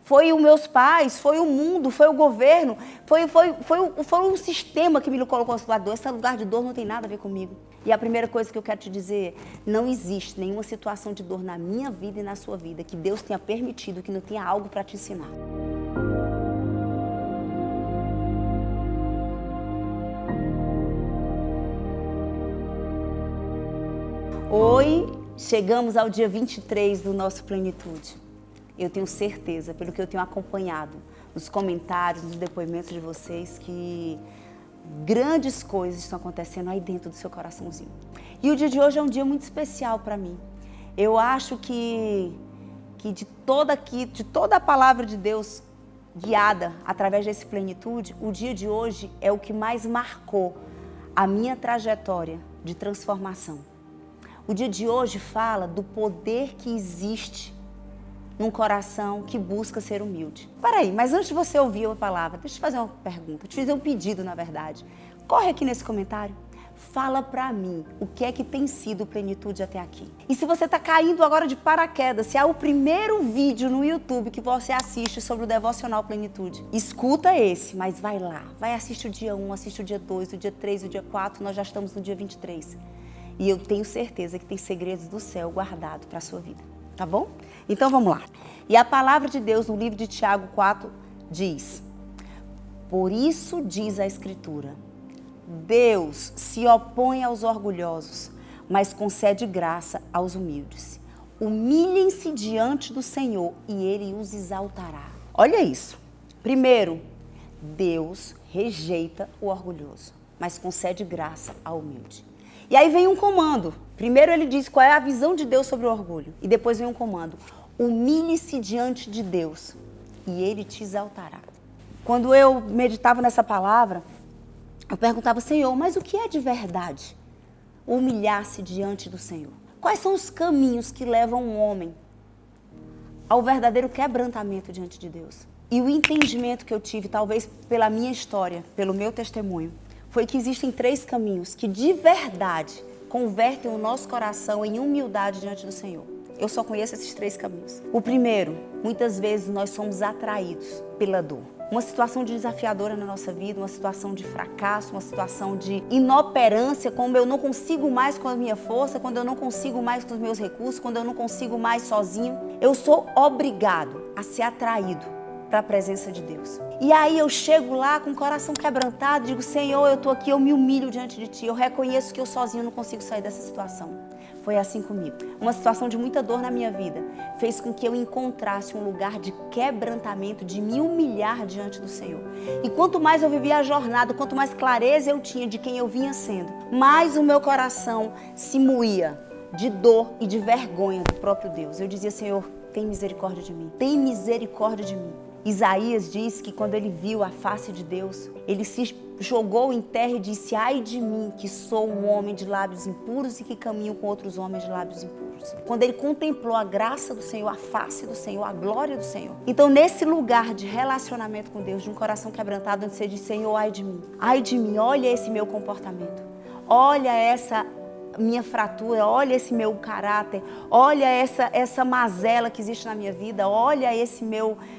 foi os meus pais, foi o mundo, foi o governo, foi um sistema que me colocou nesse lugar de dor. Esse lugar de dor não tem nada a ver comigo. E a primeira coisa que eu quero te dizer, não existe nenhuma situação de dor na minha vida e na sua vida que Deus tenha permitido, que não tenha algo para te ensinar. Oi, chegamos ao dia 23 do nosso Plenitude. Eu tenho certeza, pelo que eu tenho acompanhado, nos comentários, nos depoimentos de vocês, que grandes coisas estão acontecendo aí dentro do seu coraçãozinho. E o dia de hoje é um dia muito especial para mim. Eu acho que de toda a palavra de Deus guiada através desse Plenitude, o dia de hoje é o que mais marcou a minha trajetória de transformação. O dia de hoje fala do poder que existe num coração que busca ser humilde. Peraí, mas antes de você ouvir a palavra, deixa eu te fazer uma pergunta, te fazer um pedido, na verdade. Corre aqui nesse comentário, fala pra mim o que é que tem sido Plenitude até aqui. E se você tá caindo agora de paraquedas, se é o primeiro vídeo no YouTube que você assiste sobre o Devocional Plenitude, escuta esse, mas vai lá, vai assistir o dia 1, assiste o dia 2, o dia 3, o dia 4, nós já estamos no dia 23. E eu tenho certeza que tem segredos do céu guardados para a sua vida, tá bom? Então vamos lá. E a palavra de Deus no livro de Tiago 4 diz: por isso diz a Escritura, Deus se opõe aos orgulhosos, mas concede graça aos humildes. Humilhem-se diante do Senhor e Ele os exaltará. Olha isso. Primeiro, Deus rejeita o orgulhoso, mas concede graça ao humilde. E aí vem um comando. Primeiro ele diz qual é a visão de Deus sobre o orgulho. E depois vem um comando. Humilhe-se diante de Deus e Ele te exaltará. Quando eu meditava nessa palavra, eu perguntava, Senhor, mas o que é de verdade? Humilhar-se diante do Senhor. Quais são os caminhos que levam um homem ao verdadeiro quebrantamento diante de Deus? E o entendimento que eu tive, talvez pela minha história, pelo meu testemunho, foi que existem 3 caminhos que de verdade convertem o nosso coração em humildade diante do Senhor. Eu só conheço esses 3 caminhos. O primeiro, muitas vezes nós somos atraídos pela dor. Uma situação desafiadora na nossa vida, uma situação de fracasso, uma situação de inoperância, como eu não consigo mais com a minha força, quando eu não consigo mais com os meus recursos, quando eu não consigo mais sozinho. Eu sou obrigado a ser atraído para a presença de Deus. E aí eu chego lá com o coração quebrantado, digo, Senhor, eu estou aqui, eu me humilho diante de Ti, eu reconheço que eu sozinho não consigo sair dessa situação. Foi assim comigo. Uma situação de muita dor na minha vida fez com que eu encontrasse um lugar de quebrantamento, de me humilhar diante do Senhor. E quanto mais eu vivia a jornada, quanto mais clareza eu tinha de quem eu vinha sendo, mais o meu coração se moía de dor e de vergonha do próprio Deus. Eu dizia, Senhor, tem misericórdia de mim, tem misericórdia de mim. Isaías diz que quando ele viu a face de Deus, ele se jogou em terra e disse, ai de mim, que sou um homem de lábios impuros e que caminho com outros homens de lábios impuros. Quando ele contemplou a graça do Senhor, a face do Senhor, a glória do Senhor. Então, nesse lugar de relacionamento com Deus, de um coração quebrantado, onde você diz, Senhor, ai de mim, olha esse meu comportamento, olha essa minha fratura, olha esse meu caráter, olha essa mazela que existe na minha vida, olha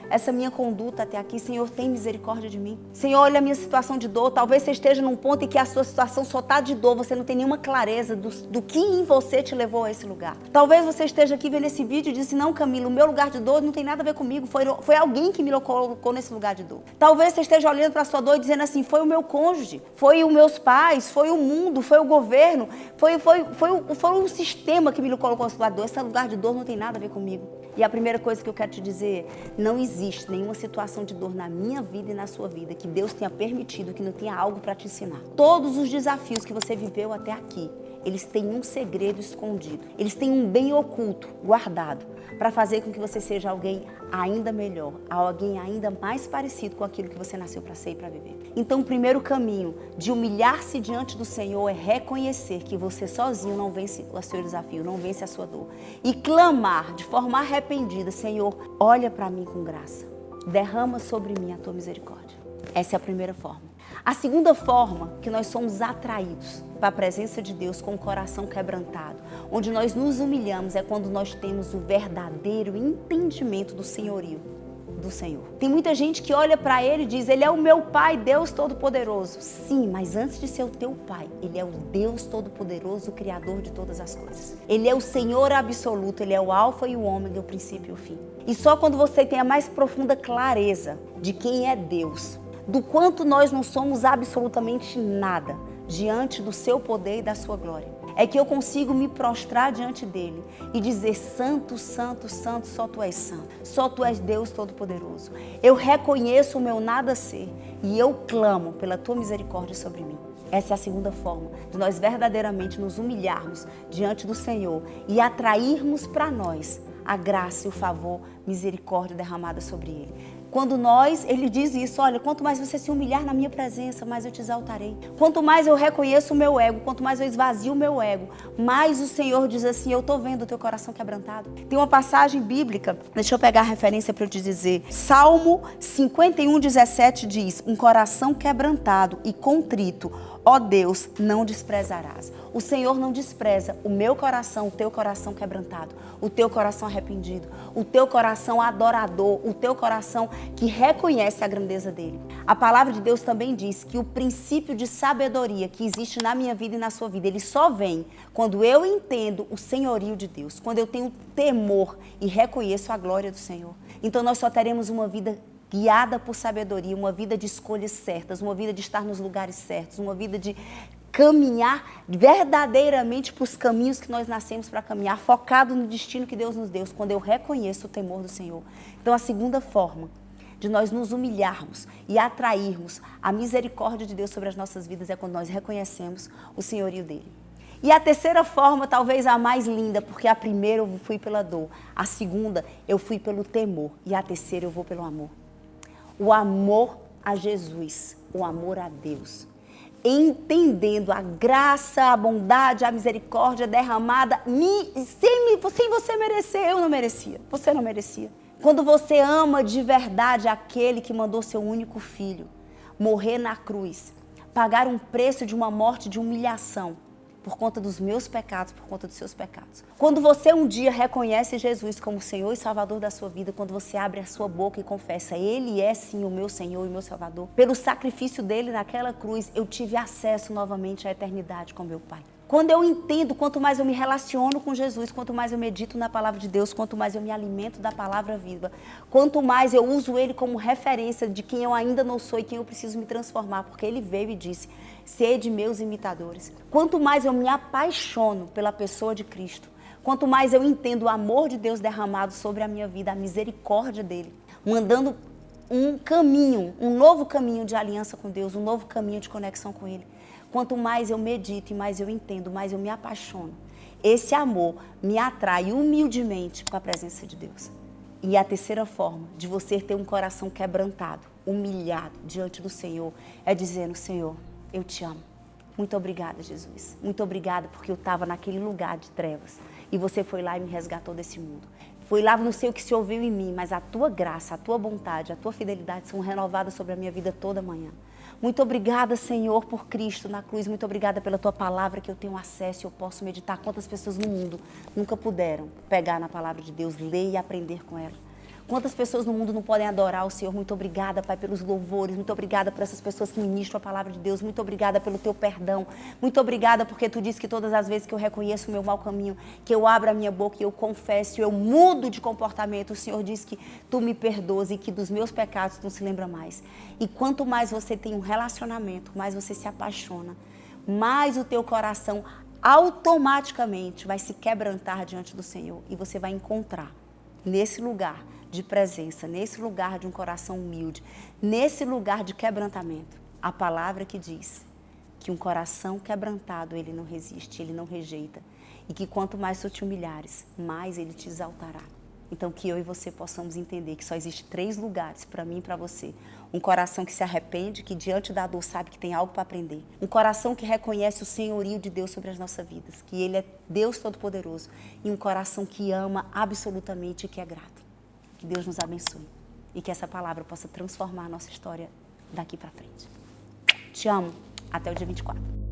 essa minha conduta até aqui. Senhor, tem misericórdia de mim. Senhor, olha a minha situação de dor. Talvez você esteja num ponto em que a sua situação só está de dor, você não tem nenhuma clareza do que em você te levou a esse lugar. Talvez você esteja aqui vendo esse vídeo e disse, não, Camila, o meu lugar de dor não tem nada a ver comigo, foi alguém que me colocou nesse lugar de dor. Talvez você esteja olhando para a sua dor e dizendo assim, foi o meu cônjuge, foi os meus pais, foi o mundo, foi o governo, foi um sistema que me colocou nesse lugar de dor. Esse lugar de dor não tem nada a ver comigo. E a primeira coisa que eu quero te dizer, não existe nenhuma situação de dor na minha vida e na sua vida que Deus tenha permitido, que não tenha algo para te ensinar. Todos os desafios que você viveu até aqui, eles têm um segredo escondido. Eles têm um bem oculto, guardado, para fazer com que você seja alguém ainda melhor, alguém ainda mais parecido com aquilo que você nasceu para ser e para viver. Então, o primeiro caminho de humilhar-se diante do Senhor é reconhecer que você sozinho não vence o seu desafio, não vence a sua dor. E clamar de forma arrependida, Senhor, olha para mim com graça, derrama sobre mim a tua misericórdia. Essa é a primeira forma. A segunda forma que nós somos atraídos para a presença de Deus com o coração quebrantado, onde nós nos humilhamos, é quando nós temos o verdadeiro entendimento do senhorio. do Senhor. Tem muita gente que olha para ele e diz, ele é o meu pai, Deus Todo-Poderoso. Sim, mas antes de ser o teu pai, ele é o Deus Todo-Poderoso, o Criador de todas as coisas. Ele é o Senhor absoluto, ele é o alfa e o ômega, o princípio e o fim. E só quando você tem a mais profunda clareza de quem é Deus, do quanto nós não somos absolutamente nada diante do seu poder e da sua glória, é que eu consigo me prostrar diante dele e dizer, santo, santo, santo, só tu és santo, só tu és Deus Todo-Poderoso. Eu reconheço o meu nada ser e eu clamo pela tua misericórdia sobre mim. Essa é a segunda forma de nós verdadeiramente nos humilharmos diante do Senhor e atrairmos para nós a graça e o favor, misericórdia derramada sobre ele. Quando ele diz isso, olha, quanto mais você se humilhar na minha presença, mais eu te exaltarei. Quanto mais eu reconheço o meu ego, quanto mais eu esvazio o meu ego, mais o Senhor diz assim, eu estou vendo o teu coração quebrantado. Tem uma passagem bíblica, deixa eu pegar a referência para eu te dizer. Salmo 51:17 diz, um coração quebrantado e contrito, ó Deus, não desprezarás. O Senhor não despreza o meu coração, o teu coração quebrantado, o teu coração arrependido, o teu coração adorador, o teu coração que reconhece a grandeza dele. A palavra de Deus também diz que o princípio de sabedoria que existe na minha vida e na sua vida, ele só vem quando eu entendo o senhorio de Deus, quando eu tenho temor e reconheço a glória do Senhor. Então nós só teremos uma vida guiada por sabedoria, uma vida de escolhas certas, uma vida de estar nos lugares certos, uma vida de caminhar verdadeiramente para os caminhos que nós nascemos para caminhar, focado no destino que Deus nos deu, quando eu reconheço o temor do Senhor. Então a segunda forma de nós nos humilharmos e atrairmos a misericórdia de Deus sobre as nossas vidas é quando nós reconhecemos o senhorio dele. E a terceira forma, talvez a mais linda, porque a primeira eu fui pela dor, a segunda eu fui pelo temor e a terceira eu vou pelo amor. O amor a Jesus, o amor a Deus. Entendendo a graça, a bondade, a misericórdia derramada sem você merecer. Eu não merecia, você não merecia. Quando você ama de verdade aquele que mandou seu único filho morrer na cruz, pagar um preço de uma morte de humilhação, por conta dos meus pecados, por conta dos seus pecados. Quando você um dia reconhece Jesus como Senhor e Salvador da sua vida, quando você abre a sua boca e confessa, Ele é sim o meu Senhor e o meu Salvador, pelo sacrifício dele naquela cruz, eu tive acesso novamente à eternidade com meu Pai. Quando eu entendo, quanto mais eu me relaciono com Jesus, quanto mais eu medito na palavra de Deus, quanto mais eu me alimento da palavra viva, quanto mais eu uso Ele como referência de quem eu ainda não sou e quem eu preciso me transformar, porque Ele veio e disse, sede meus imitadores. Quanto mais eu me apaixono pela pessoa de Cristo, quanto mais eu entendo o amor de Deus derramado sobre a minha vida, a misericórdia dEle, mandando um caminho, um novo caminho de aliança com Deus, um novo caminho de conexão com Ele. Quanto mais eu medito e mais eu entendo, mais eu me apaixono. Esse amor me atrai humildemente para a presença de Deus. E a terceira forma de você ter um coração quebrantado, humilhado diante do Senhor, é dizendo, Senhor, eu te amo. Muito obrigada, Jesus. Muito obrigada porque eu estava naquele lugar de trevas e você foi lá e me resgatou desse mundo. Foi lá, não sei o que se ouviu em mim, mas a tua graça, a tua bondade, a tua fidelidade são renovadas sobre a minha vida toda manhã. Muito obrigada, Senhor, por Cristo na cruz. Muito obrigada pela tua palavra que eu tenho acesso e eu posso meditar. Quantas pessoas no mundo nunca puderam pegar na palavra de Deus, ler e aprender com ela? Quantas pessoas no mundo não podem adorar o Senhor? Muito obrigada, Pai, pelos louvores. Muito obrigada por essas pessoas que ministram a palavra de Deus. Muito obrigada pelo teu perdão. Muito obrigada porque tu disse que todas as vezes que eu reconheço o meu mau caminho, que eu abro a minha boca e eu confesso, eu mudo de comportamento, o Senhor diz que tu me perdoas e que dos meus pecados tu não se lembra mais. E quanto mais você tem um relacionamento, mais você se apaixona, mais o teu coração automaticamente vai se quebrantar diante do Senhor e você vai encontrar nesse lugar de presença, nesse lugar de um coração humilde, nesse lugar de quebrantamento, a palavra que diz que um coração quebrantado ele não resiste, ele não rejeita e que quanto mais tu te humilhares, mais ele te exaltará. Então que eu e você possamos entender que só existe 3 lugares para mim e para você. Um coração que se arrepende, que diante da dor sabe que tem algo para aprender. Um coração que reconhece o senhorio de Deus sobre as nossas vidas, que Ele é Deus Todo-Poderoso. E um coração que ama absolutamente e que é grato. Que Deus nos abençoe e que essa palavra possa transformar a nossa história daqui para frente. Te amo. Até o dia 24.